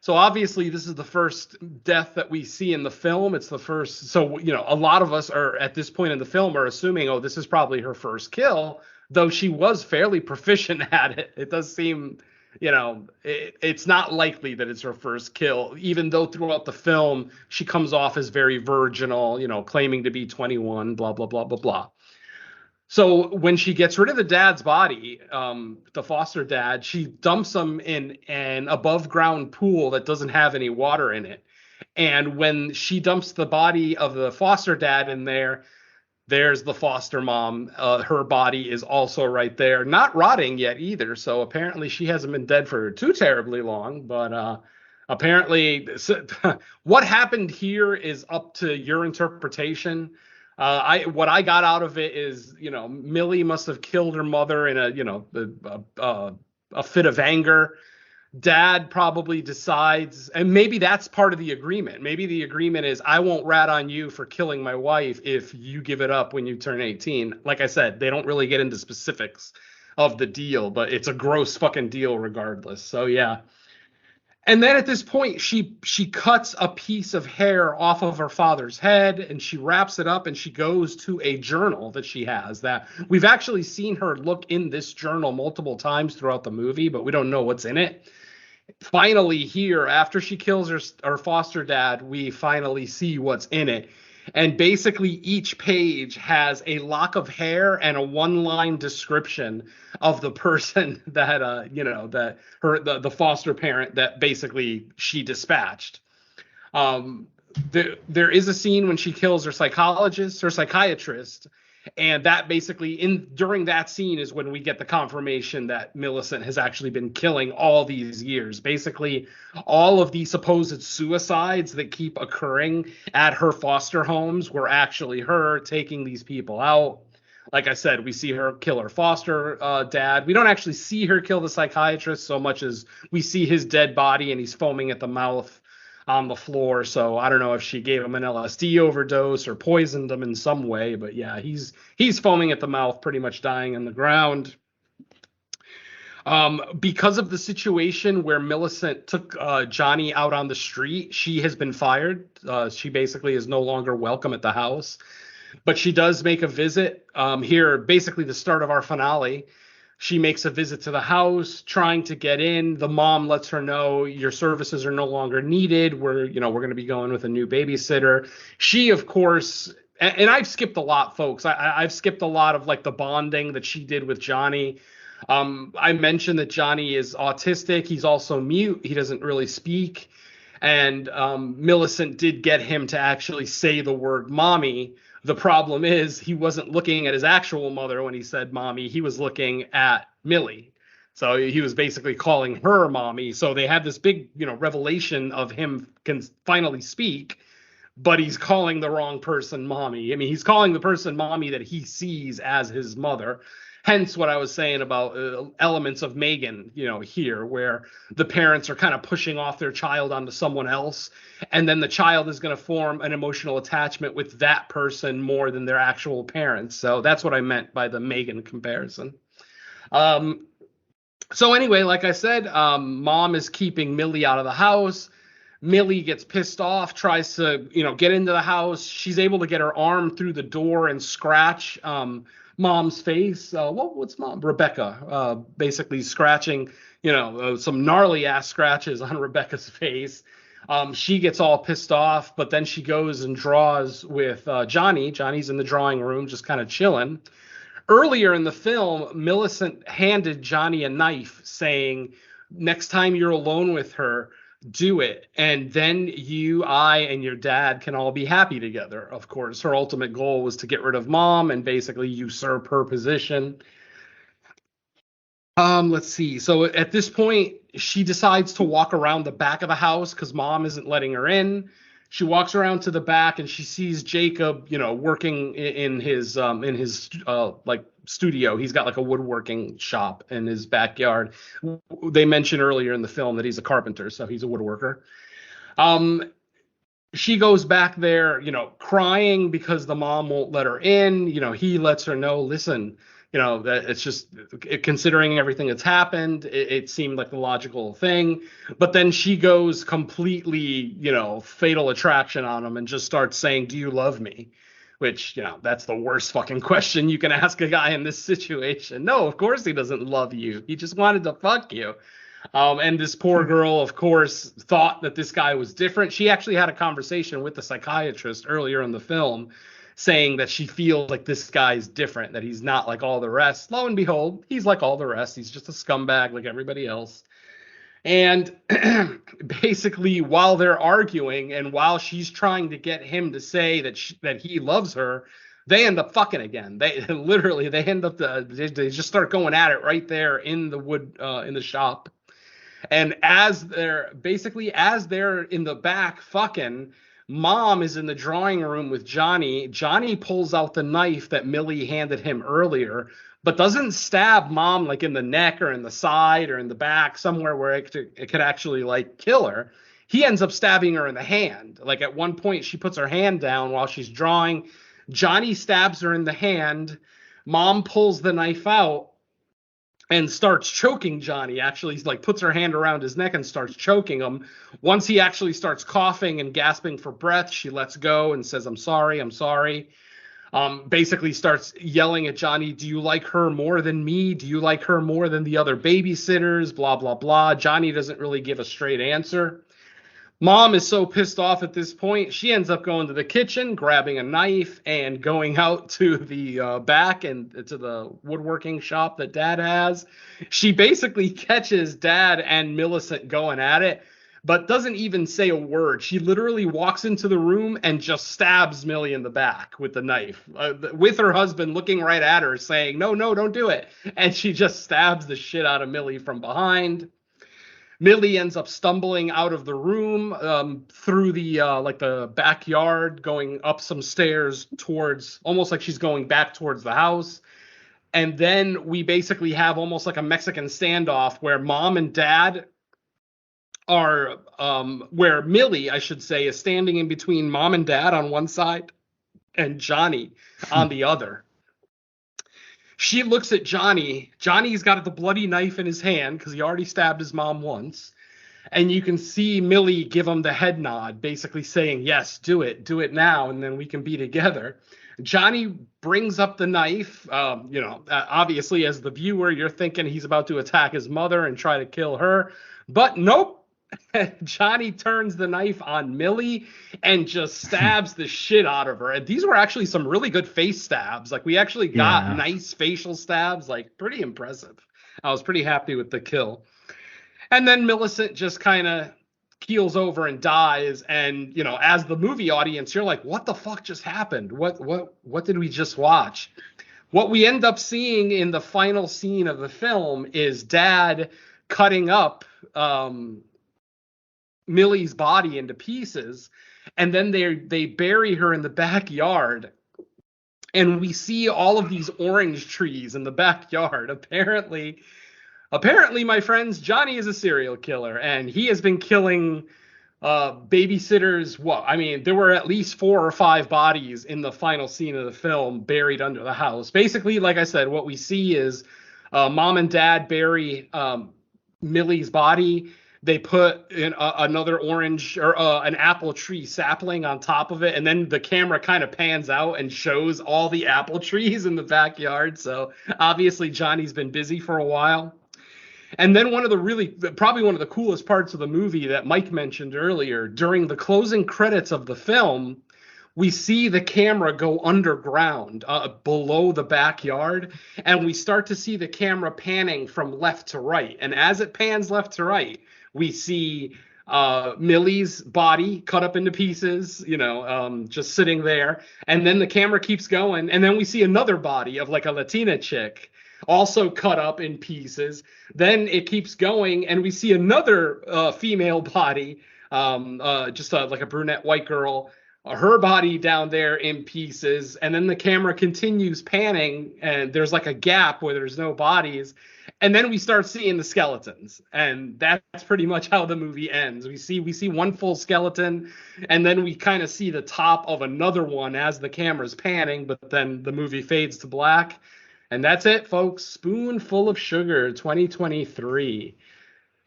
So obviously, this is the first death that we see in the film. It's the first. So, a lot of us are at this point in the film are assuming, oh, this is probably her first kill. Though she was fairly proficient at it, it does seem, it's not likely that it's her first kill, even though throughout the film she comes off as very virginal, claiming to be 21, blah, blah, blah, blah, blah. So when she gets rid of the dad's body, the foster dad, she dumps him in an above ground pool that doesn't have any water in it. And when she dumps the body of the foster dad in there, there's the foster mom. Her body is also right there, not rotting yet either. So apparently she hasn't been dead for too terribly long. But apparently what happened here is up to your interpretation. What I got out of it is, Millie must have killed her mother in a fit of anger. Dad probably decides, and maybe that's part of the agreement. Maybe the agreement is, I won't rat on you for killing my wife if you give it up when you turn 18. Like I said, they don't really get into specifics of the deal, but it's a gross fucking deal regardless. So yeah. And then at this point, she cuts a piece of hair off of her father's head and she wraps it up and she goes to a journal that she has that we've actually seen her look in this journal multiple times throughout the movie, but we don't know what's in it. Finally here, after she kills her foster dad, we finally see what's in it. And basically each page has a lock of hair and a one-line description of the person that the foster parent that basically she dispatched. There is a scene when she kills her psychiatrist, and that basically during that scene is when we get the confirmation that Millicent has actually been killing all these years. Basically, all of the supposed suicides that keep occurring at her foster homes were actually her taking these people out. Like I said, we see her kill her foster dad. We don't actually see her kill the psychiatrist so much as we see his dead body and he's foaming at the mouth on the floor. So I don't know if she gave him an LSD overdose or poisoned him in some way, but yeah, he's foaming at the mouth, pretty much dying on the ground. Because of the situation where Millicent took Johnny out on the street, she has been fired. She basically is no longer welcome at the house, but she does make a visit here, basically the start of our finale. She makes a visit to the house, trying to get in. The mom lets her know your services are no longer needed. We're going to be going with a new babysitter. She, of course, and I've skipped a lot, folks. I've skipped a lot of like the bonding that she did with Johnny. I mentioned that Johnny is autistic. He's also mute. He doesn't really speak. And Millicent did get him to actually say the word mommy. The problem is he wasn't looking at his actual mother when he said mommy. He was looking at Millie. So he was basically calling her mommy. So they had this big, revelation of him can finally speak, but he's calling the wrong person mommy. I mean, he's calling the person mommy that he sees as his mother. Hence what I was saying about elements of Megan, here, where the parents are kind of pushing off their child onto someone else, and then the child is going to form an emotional attachment with that person more than their actual parents. So that's what I meant by the Megan comparison. So anyway, like I said, mom is keeping Millie out of the house. Millie gets pissed off, tries to, get into the house. She's able to get her arm through the door and scratch mom's face. What's mom? Rebecca, basically scratching, some gnarly ass scratches on Rebecca's face. She gets all pissed off, but then she goes and draws with Johnny. Johnny's in the drawing room, just kind of chilling. Earlier in the film, Millicent handed Johnny a knife, saying, next time you're alone with her, do it, and then you, I, and your dad can all be happy together. Of course, her ultimate goal was to get rid of mom and basically usurp her position. Let's see. So at this point, she decides to walk around the back of the house because mom isn't letting her in. She walks around to the back and she sees Jacob, working in his studio. He's got like a woodworking shop in his backyard. They mentioned earlier in the film that he's a carpenter, so he's a woodworker. She goes back there, crying because the mom won't let her in. He lets her know, listen, that it's just, considering everything that's happened, it seemed like the logical thing. But then she goes completely, fatal attraction on him and just starts saying, do you love me? Which, that's the worst fucking question you can ask a guy in this situation. No, of course he doesn't love you. He just wanted to fuck you. And this poor girl, of course, thought that this guy was different. She actually had a conversation with the psychiatrist earlier in the film saying that she feels like this guy's different, that he's not like all the rest. Lo and behold, he's like all the rest. He's just a scumbag like everybody else. And basically, while they're arguing and while she's trying to get him to say that he loves her, they end up fucking again. They end up they just start going at it right there in the wood in the shop. And as they're in the back fucking, Mom is in the drawing room with Johnny. Johnny pulls out the knife that Millie handed him earlier, but doesn't stab Mom like in the neck or in the side or in the back, somewhere where it could actually like kill her. He ends up stabbing her in the hand. Like at one point, she puts her hand down while she's drawing. Johnny stabs her in the hand. Mom pulls the knife out and starts choking Johnny. Actually, like puts her hand around his neck and starts choking him. Once he actually starts coughing and gasping for breath, she lets go and says, "I'm sorry, I'm sorry." Basically starts yelling at Johnny, "Do you like her more than me? Do you like her more than the other babysitters? Blah, blah, blah." Johnny doesn't really give a straight answer. Mom is so pissed off at this point, she ends up going to the kitchen, grabbing a knife, and going out to the back and to the woodworking shop that Dad has. She basically catches Dad and Millicent going at it, but doesn't even say a word. She literally walks into the room and just stabs Millie in the back with the knife, with her husband looking right at her, saying, "No, no, don't do it." And she just stabs the shit out of Millie from behind. Millie ends up stumbling out of the room through the like the backyard, going up some stairs towards, almost like she's going back towards the house. And then we basically have almost like a Mexican standoff where Mom and Dad are, where Millie, I should say, is standing in between Mom and Dad on one side and Johnny on the other. She looks at Johnny. Johnny's got the bloody knife in his hand because he already stabbed his mom once. And you can see Millie give him the head nod, basically saying, "Yes, do it now, and then we can be together." Johnny brings up the knife. Obviously, as the viewer, you're thinking he's about to attack his mother and try to kill her. But nope. Johnny turns the knife on Millie and just stabs the shit out of her. And these were actually some really good face stabs. Like, we actually got nice facial stabs, like pretty impressive. I was pretty happy with the kill. And then Millicent just kind of keels over and dies. And, as the movie audience, you're like, what the fuck just happened? What did we just watch? What we end up seeing in the final scene of the film is Dad cutting up Millie's body into pieces, and then they bury her in the backyard, and we see all of these orange trees in the backyard. Apparently, my friends, Johnny is a serial killer, and he has been killing babysitters. There were at least 4 or 5 bodies in the final scene of the film buried under the house. Basically, like I said, what we see is Mom and Dad bury Millie's body. They put in another orange or an apple tree sapling on top of it. And then the camera kind of pans out and shows all the apple trees in the backyard. So obviously Johnny's been busy for a while. And then probably one of the coolest parts of the movie that Mike mentioned earlier, during the closing credits of the film, we see the camera go underground below the backyard, and we start to see the camera panning from left to right. And as it pans left to right, we see Millie's body cut up into pieces, just sitting there. And then the camera keeps going. And then we see another body of like a Latina chick, also cut up in pieces. Then it keeps going, and we see another female body, like a brunette white girl, her body down there in pieces. And then the camera continues panning, and there's like a gap where there's no bodies. And then we start seeing the skeletons, and that's pretty much how the movie ends. We see one full skeleton, and then we kind of see the top of another one as the camera's panning, but then the movie fades to black. And that's it, folks. Spoonful of Sugar 2023.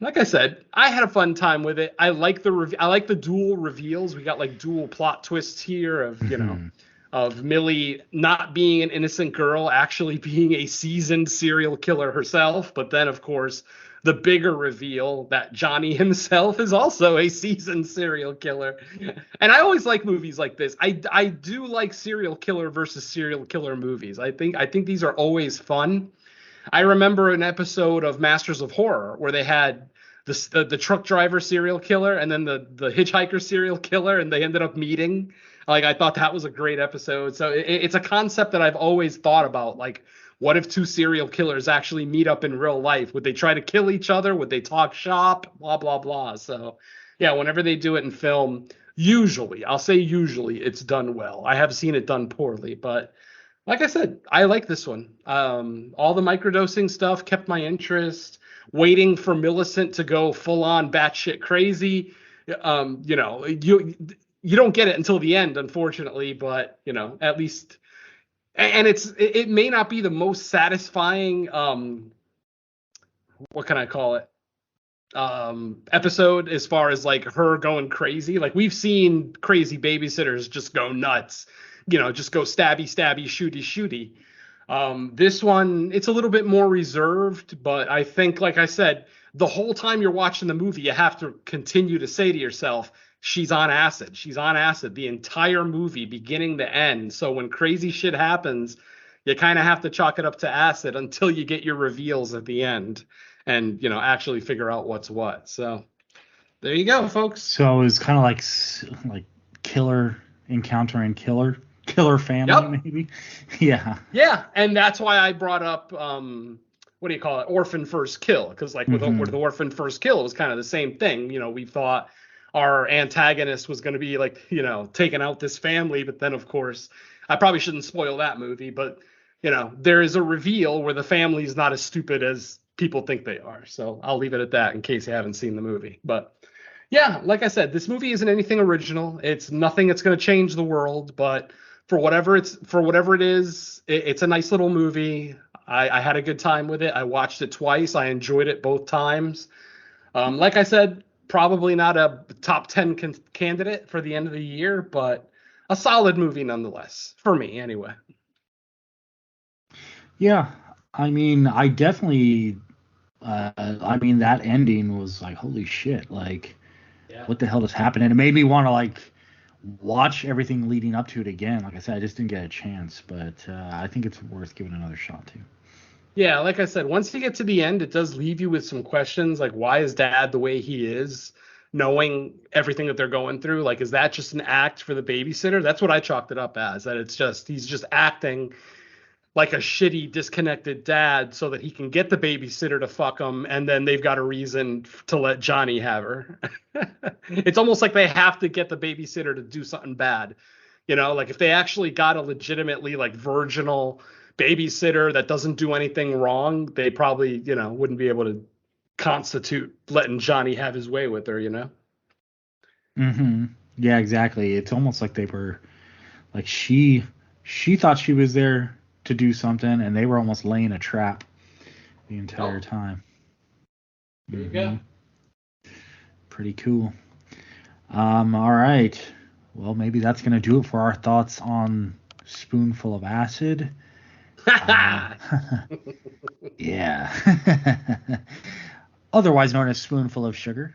Like I said, I had a fun time with it. I like the dual reveals. We got like dual plot twists here of, of Millie not being an innocent girl, actually being a seasoned serial killer herself. But then, of course, the bigger reveal that Johnny himself is also a seasoned serial killer. And I always like movies like this. I do like serial killer versus serial killer movies. I think these are always fun. I remember an episode of Masters of Horror where they had the truck driver serial killer and then the hitchhiker serial killer, and they ended up meeting. Like, I thought that was a great episode. So it's a concept that I've always thought about. Like, what if 2 serial killers actually meet up in real life? Would they try to kill each other? Would they talk shop? Blah, blah, blah. So, yeah, whenever they do it in film, Usually, I'll say usually it's done well. I have seen it done poorly, but like I said, I like this one. All the microdosing stuff kept my interest. Waiting for Millicent to go full on batshit crazy. You don't get it until the end, unfortunately, but at least, and it may not be the most satisfying. What can I call it? Episode as far as like her going crazy. Like we've seen crazy babysitters just go nuts, just go stabby, shooty. This one, it's a little bit more reserved, but I think, like I said, the whole time you're watching the movie, you have to continue to say to yourself, she's on acid. She's on acid the entire movie, beginning to end. So when crazy shit happens, you kind of have to chalk it up to acid until you get your reveals at the end and, actually figure out what's what. So there you go, folks. So it's kind of like killer encountering killer family, maybe. Yeah. Yeah, and that's why I brought up what do you call it? Orphan First Kill, because like with the Orphan First Kill, it was kind of the same thing. We thought our antagonist was going to be like, taking out this family, but then of course, I probably shouldn't spoil that movie, but there is a reveal where the family is not as stupid as people think they are. So I'll leave it at that in case you haven't seen the movie. But yeah, like I said, this movie isn't anything original. It's nothing that's going to change the world, but for whatever it is, it's a nice little movie. I had a good time with it. I watched it twice. I enjoyed it both times. Like I said, probably not a top 10 candidate for the end of the year, but a solid movie nonetheless, for me anyway. Yeah, I mean, I definitely, that ending was like, holy shit, like, what the hell just happened? And it made me want to, like, watch everything leading up to it again. Like I said, I just didn't get a chance, but I think it's worth giving another shot too. Yeah, like I said, once you get to the end, it does leave you with some questions, like, why is Dad the way he is, knowing everything that they're going through? Like, is that just an act for the babysitter? That's what I chalked it up as, that he's just acting like a shitty, disconnected dad so that he can get the babysitter to fuck him, and then they've got a reason to let Johnny have her. It's almost like they have to get the babysitter to do something bad. Like if they actually got a legitimately like virginal babysitter that doesn't do anything wrong, they probably, wouldn't be able to constitute letting Johnny have his way with her, Mm-hmm. Yeah, exactly. It's almost like they were like she thought she was there to do something, and they were almost laying a trap the entire time. There you go. Pretty cool. All right. Well, maybe that's going to do it for our thoughts on Spoonful of Acid. Yeah. Otherwise known as Spoonful of Sugar.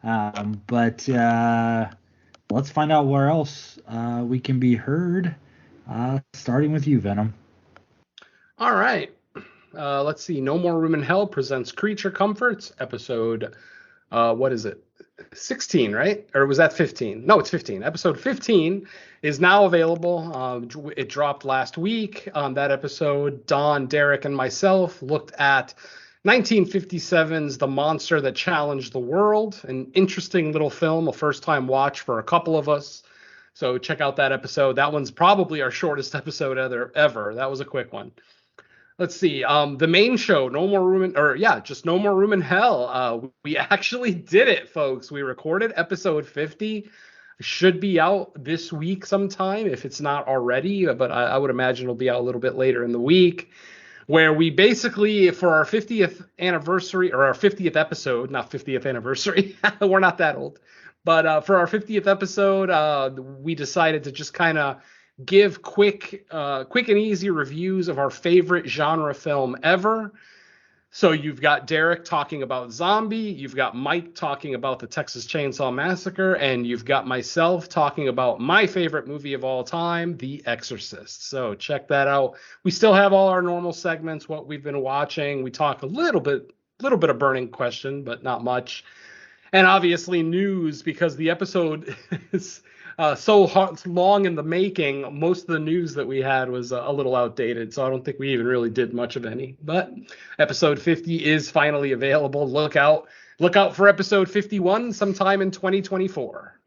But let's find out where else we can be heard. Starting with you, Venom. All right. Let's see. No More Room in Hell presents Creature Comforts, episode, what is it? 16, right? Or was that 15? No, it's 15. Episode 15 is now available. It dropped last week. That episode, Don, Derek, and myself looked at 1957's The Monster That Challenged the World, an interesting little film, a first-time watch for a couple of us. So check out that episode. That one's probably our shortest episode ever. That was a quick one. Let's see. The main show, No More Room in Hell. We actually did it, folks. We recorded episode 50. Should be out this week sometime if it's not already, but I would imagine it'll be out a little bit later in the week, where we basically, for our 50th anniversary, or our 50th episode, not 50th anniversary, we're not that old, but for our 50th episode, we decided to just kind of give quick and easy reviews of our favorite genre film ever. So you've got Derek talking about Zombie, you've got Mike talking about the Texas Chainsaw Massacre, and you've got myself talking about my favorite movie of all time, The Exorcist. So check that out. We still have all our normal segments, what we've been watching. We talk a little bit of Burning Question, but not much. And obviously news, because the episode is so long in the making. Most of the news that we had was a little outdated, so I don't think we even really did much of any. But episode 50 is finally available. Look out for episode 51 sometime in 2024.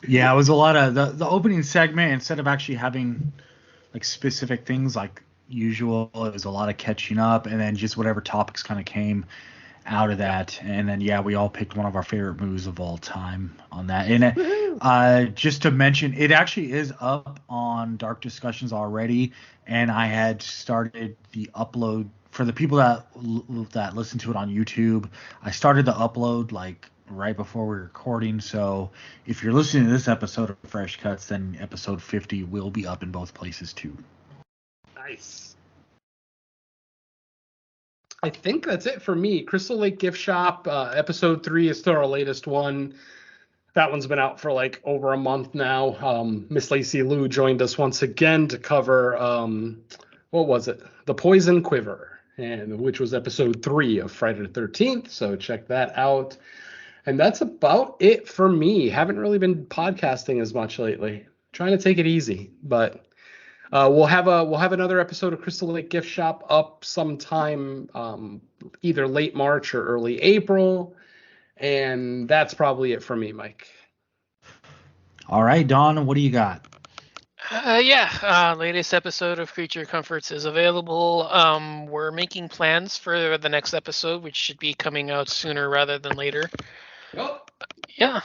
Yeah, it was a lot of the opening segment. Instead of actually having like specific things like usual, it was a lot of catching up, and then just whatever topics kind of came out of that. And then yeah, we all picked one of our favorite movies of all time on that. And just to mention, it actually is up on Dark Discussions already, and I had started the upload for the people that listen to it on YouTube. I started the upload like right before we were recording, so if you're listening to this episode of Fresh Cuts, then episode 50 will be up in both places too. Nice. I think that's it for me. Crystal Lake Gift Shop, episode 3 is still our latest one. That one's been out for like over a month now. Miss Lacey Lou joined us once again to cover, what was it? The Poison Quiver, and which was episode 3 of Friday the 13th. So check that out. And that's about it for me. Haven't really been podcasting as much lately. Trying to take it easy, but we'll have another episode of Crystal Lake Gift Shop up sometime, either late March or early April. And that's probably it for me, Mike. All right, Don, what do you got? Latest episode of Creature Comforts is available. We're making plans for the next episode, which should be coming out sooner rather than later. Oh. Yeah.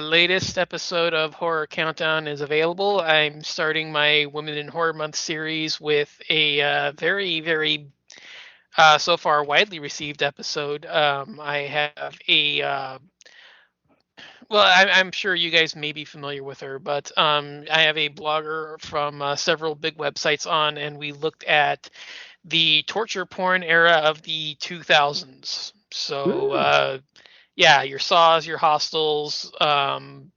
Latest episode of Horror Countdown is available. I'm starting my Women in Horror Month series with a very, very so far widely received episode. I have a I'm sure you guys may be familiar with her, but I have a blogger from several big websites on, and we looked at the torture porn era of the 2000s. So, your Saws, your Hostels, under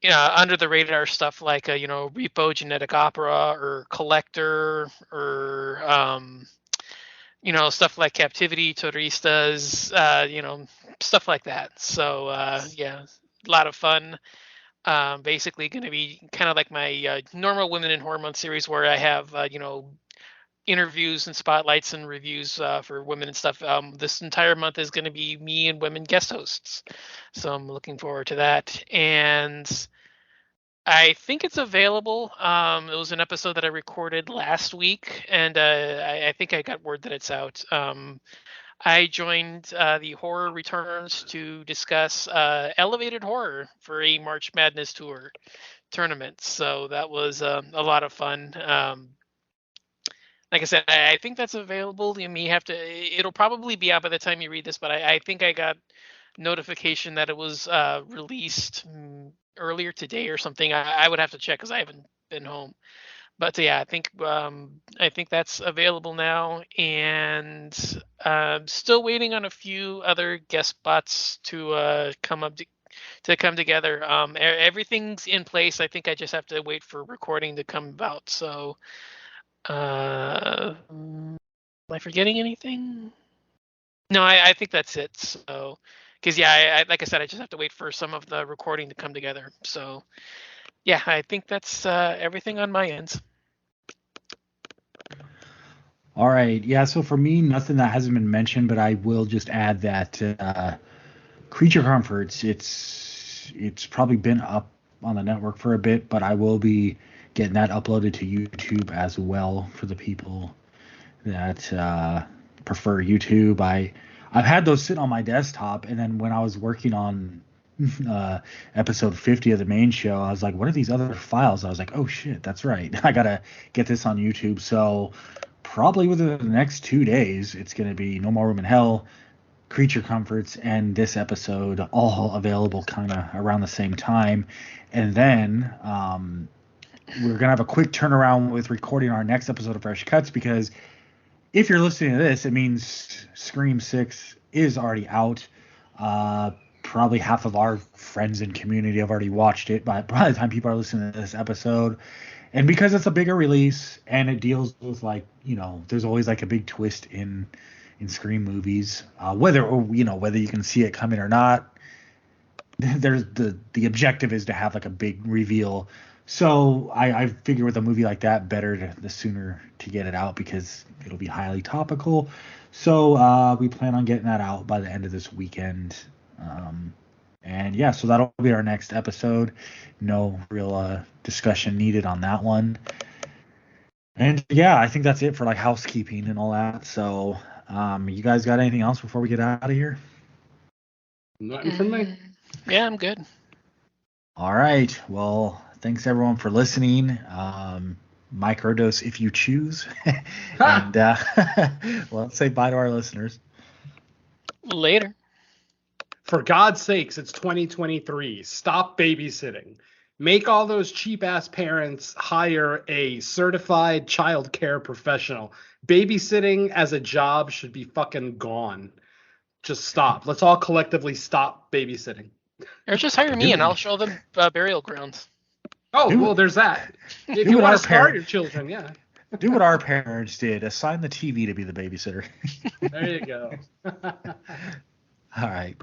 the radar stuff like, Repo, Genetic Opera, or Collector, or, stuff like Captivity, Touristas, stuff like that. So, a lot of fun. Basically going to be kind of like my normal Women in Horror Month series where I have, interviews and spotlights and reviews for women and stuff. This entire month is going to be me and women guest hosts. So I'm looking forward to that. And I think it's available. It was an episode that I recorded last week, and I think I got word that it's out. I joined the Horror Returns to discuss elevated horror for a March Madness tour tournament. So that was a lot of fun. Like I said, I think that's available. It'll probably be out by the time you read this, but I think I got notification that it was released earlier today or something. I would have to check because I haven't been home. But I think that's available now, and still waiting on a few other guest spots to come together. Everything's in place. I think I just have to wait for recording to come about. So, am I forgetting anything? No, I think that's it. So, because like I said, I just have to wait for some of the recording to come together. So, I think that's everything on my end. All right. Yeah, so for me, nothing that hasn't been mentioned, but I will just add that Creature Comforts, it's probably been up on the network for a bit, but I will be getting that uploaded to YouTube as well for the people that prefer YouTube. I've had those sit on my desktop, and then when I was working on episode 50 of the main show, I was like, what are these other files? I was like, oh shit, that's right. I gotta get this on YouTube. So probably within the next 2 days, it's going to be No More Room in Hell, Creature Comforts, and this episode all available kind of around the same time. And then we're going to have a quick turnaround with recording our next episode of Fresh Cuts, because if you're listening to this, it means Scream 6 is already out. Probably half of our friends and community have already watched it by the time people are listening to this episode. And because it's a bigger release and it deals with there's always like a big twist in Scream movies, whether you can see it coming or not. There's the objective is to have like a big reveal. So I figure with a movie like that, the sooner to get it out because it'll be highly topical. So we plan on getting that out by the end of this weekend. And yeah, so that'll be our next episode. No real discussion needed on that one. And yeah, I think that's it for like housekeeping and all that. So, you guys got anything else before we get out of here? Nothing from me. Yeah, I'm good. All right. Well, thanks everyone for listening. Microdose if you choose. And well, let's say bye to our listeners. Later. For God's sakes, it's 2023. Stop babysitting. Make all those cheap ass parents hire a certified child care professional. Babysitting as a job should be fucking gone. Just stop. Let's all collectively stop babysitting. Or just hire me and I'll show them burial grounds. Oh, well, there's that. If you want to start your children, yeah. Do what our parents did. Assign the TV to be the babysitter. There you go. All right.